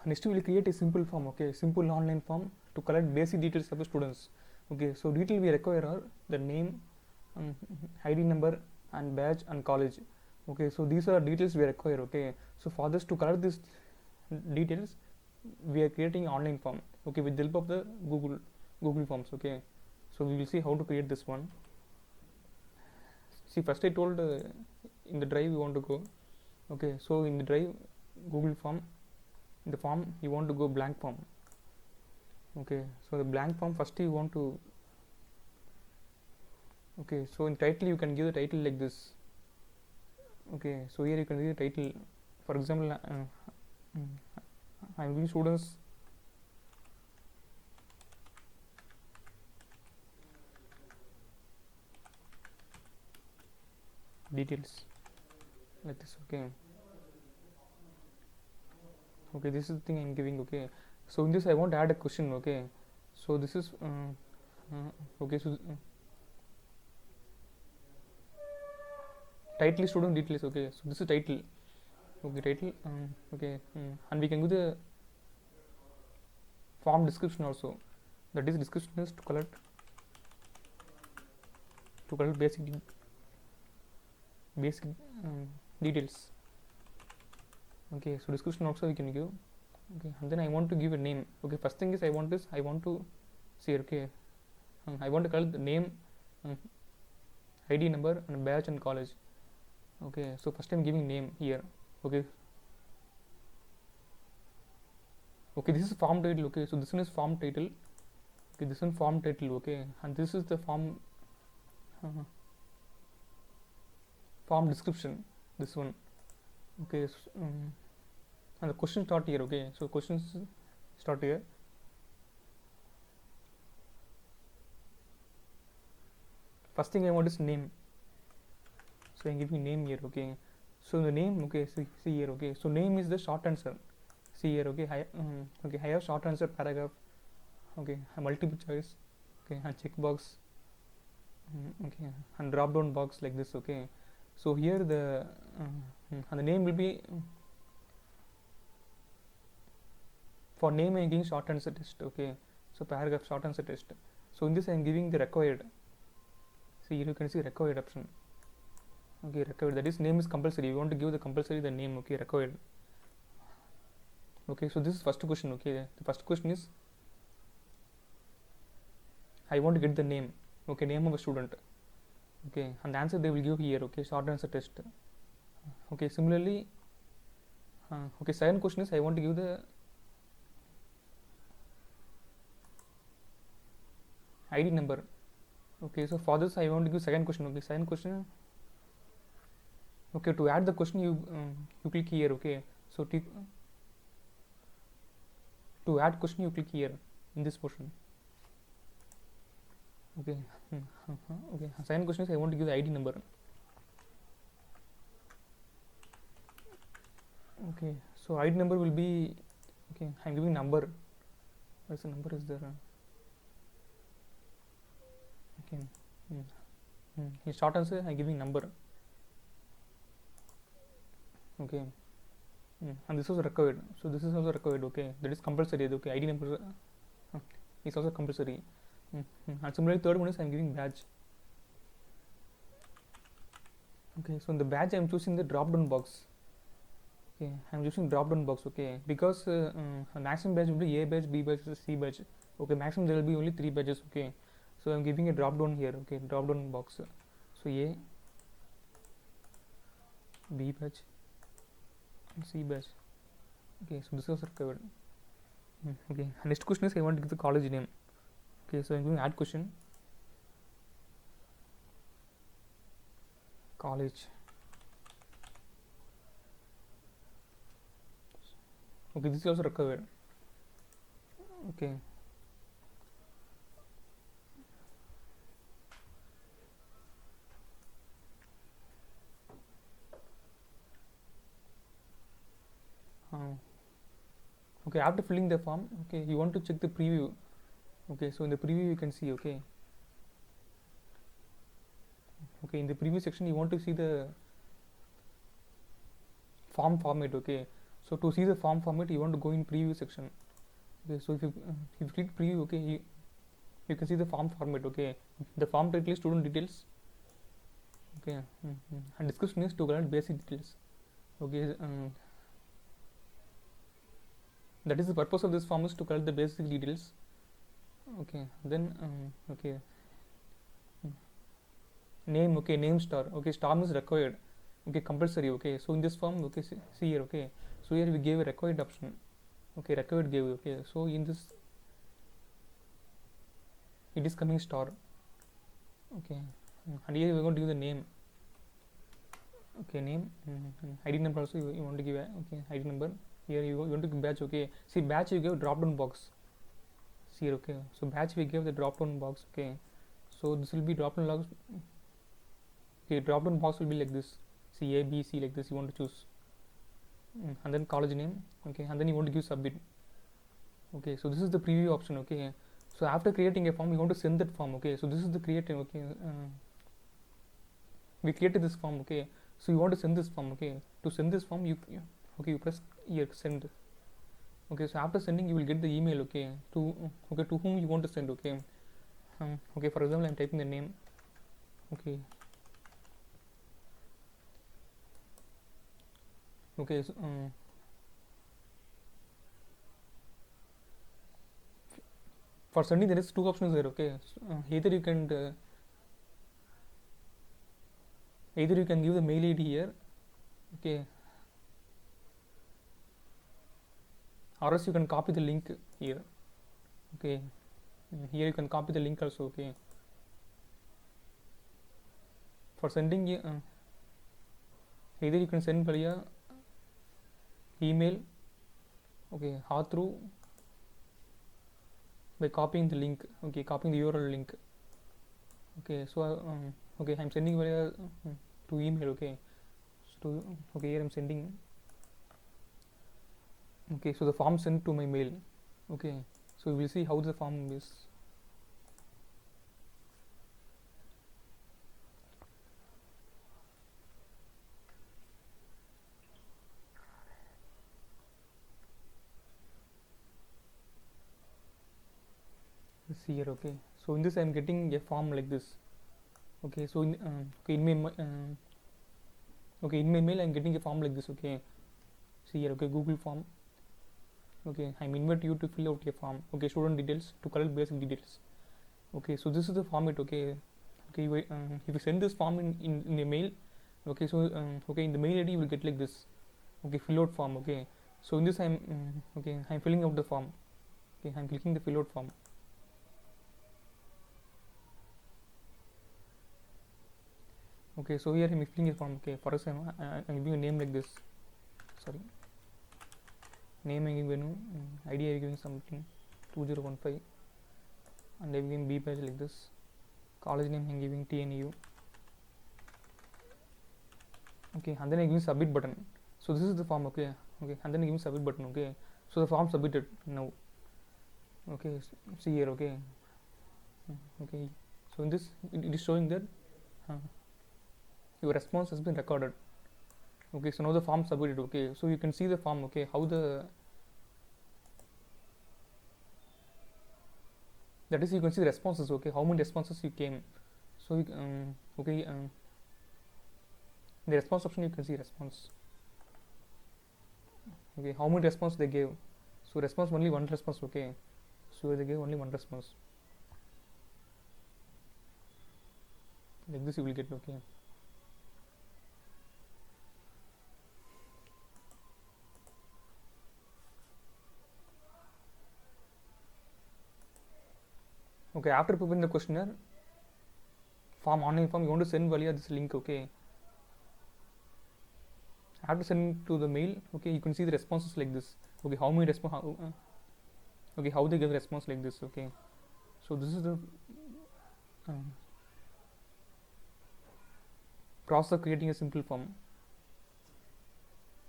next we will create a simple form, okay, simple online form to collect basic details of the students. Okay, so detail we require are the name, ID number and badge and college. Okay, so these are details we require. Okay, so for this to collect these details we are creating online form, okay, with the help of the Google Forms. Okay, so we will see how to create this one. See, first I told in the drive you want to go. Okay, so in the drive Google Form, in the form you want to go blank form. Okay, so the blank form first you want to, okay, so in title you can give the title like this. Okay, so here you can give the title, for example, I'm giving students details like this. Okay, okay, this is the thing I'm giving. Okay, so in this I want to add a question. Okay, so this is okay, so title is student details. Okay, so this is title. Okay, title. Okay, and we can do the form description also. That is, description is to collect basic details. Okay, so description also we can give. Okay, and then I want to give a name. Okay, first thing is I want to see. Okay, I want to collect the name, ID number and badge and college. Okay, so first I'm giving name here. Okay, okay, this is form title. Okay, so this one is form title. Okay, this one form title. Okay, and this is the form form description, this one. Okay, and the question start here. Okay, so questions start here. First thing I want is name, so I'm giving name here. Okay, so the name, okay, see here. Okay, so name is the short answer. See here. Okay, I have short answer paragraph. Okay, multiple choice. Okay, and checkbox. Okay, and drop down box like this. Okay, so here the and the name will be, for name I am giving short answer test. Okay, so paragraph short answer test. So in this I am giving the required. See here you can see required option. Okay, required, that is name is compulsory. You want to give the compulsory the name. Okay, required. Okay, so this is first question. Okay, the first question is I want to get the name. Okay, name of a student. Okay, and the answer they will give here. Okay, short answer test. Okay, similarly, okay, second question is I want to give the ID number. Okay, so for this I want to give second question. Okay, second question. Okay, to add the question you click here. Okay, so to add question you click here in this portion. Okay, okay, second question is I want to give the ID number. Okay, so ID number will be, okay, I'm giving number. What's the number is there? Okay, in short answer I'm giving number. Okay, and this was required, so this is also required. Okay, that is compulsory. Okay, ID number is also compulsory. And similarly third one is I'm giving badge. Okay, so in the badge I'm choosing the drop down box. Okay, I'm using drop down box. Okay, because maximum badge will be A badge, B badge, C badge. Okay, maximum there will be only 3 badges. Okay, so I'm giving a drop down here. Okay, drop down box. So A, B badge, C badge. Okay, so this was required. Okay, next question is I want to give the college name. Okay, so I'm going to add question. College. Okay, this is also required. Okay. Okay, after filling the form, okay, you want to check the preview. Okay, so in the preview you can see. Okay, okay, in the preview section you want to see the form format. Okay, So to see the form format, you want to go in preview section. Okay, so if you click preview, okay, you can see the form format. Okay, the form title is student details. Okay, and description is to collect basic details. Okay, that is the purpose of this form, is to collect the basic details. Okay, then okay, name. Okay, name star. Okay, star is required. Okay, compulsory. Okay, so in this form, okay, see here. Okay, so here we gave a required option. Okay, required gave. Okay, so in this it is coming star. Okay, and here we are going to give the name. Okay, name, ID number also you want to give. Okay, ID number. Here you want to give batch. Okay, see batch you give drop down box. See here. Okay, so batch we give the drop down box. Okay, so this will be drop down box. Okay, drop down box will be like this. See A, B, C, like this. You want to choose, and then college name. Okay, and then you want to give submit. Okay, so this is the preview option. Okay, so after creating a form, you want to send that form. Okay, so this is the creating. Okay, we created this form. Okay, so you want to send this form. Okay, to send this form, you press here send. Okay, so after sending, you will get the email. Okay, to whom you want to send. Okay, okay, for example, I'm typing the name. Okay, okay, so, for sending there is two options there. Okay, so, either you can give the mail ID here. Okay, or else you can copy the link here. Okay, here you can copy the link also. Okay, for sending either you can send via email, okay, or through by copying the link. Okay, copying the URL link. Okay, so okay, I'm sending via to email. Okay, so okay, here I'm sending. Okay, so the form sent to my mail. Okay, so we will see how the form is. Let's see here. Okay, so in this I'm getting a form like this. Okay, so in okay, in my mail I'm getting a form like this. Okay, see here. Okay, Google form. Okay, I'm invite you to fill out a form. Okay, student details to collect basic details. Okay, so this is the format. Okay, okay, if you send this form in a mail, okay, so okay, in the mail ID you will get like this. Okay, fill out form. Okay, so in this I'm okay, I'm filling out the form. Okay, I'm clicking the fill out form. Okay, so here I'm filling a form. Okay, for us I'm giving a name like this. Sorry, name I'm giving ID I'm giving something 2015, and I'm giving B page like this. College name I'm giving TNU. Okay, and then I'm giving submit button. So this is the form. Okay, okay, and then I'm giving submit button. Okay, so the form submitted now. Okay, see here. Okay, okay, so in this it is showing that your response has been recorded. Okay, so now the form submitted. Okay, so you can see the form. Okay, how that is, you can see the responses. Okay, how many responses you came. So okay, in the response option you can see response. Okay, how many response they gave. So response only one response. Okay, so they gave only one response. Like this you will get. Okay, okay, after preparing the questionnaire form, online form, you want to send via this link. Okay, after sending to the mail, okay, you can see the responses like this. Okay, how many response, okay, how they give response like this. Okay, so this is the process of creating a simple form.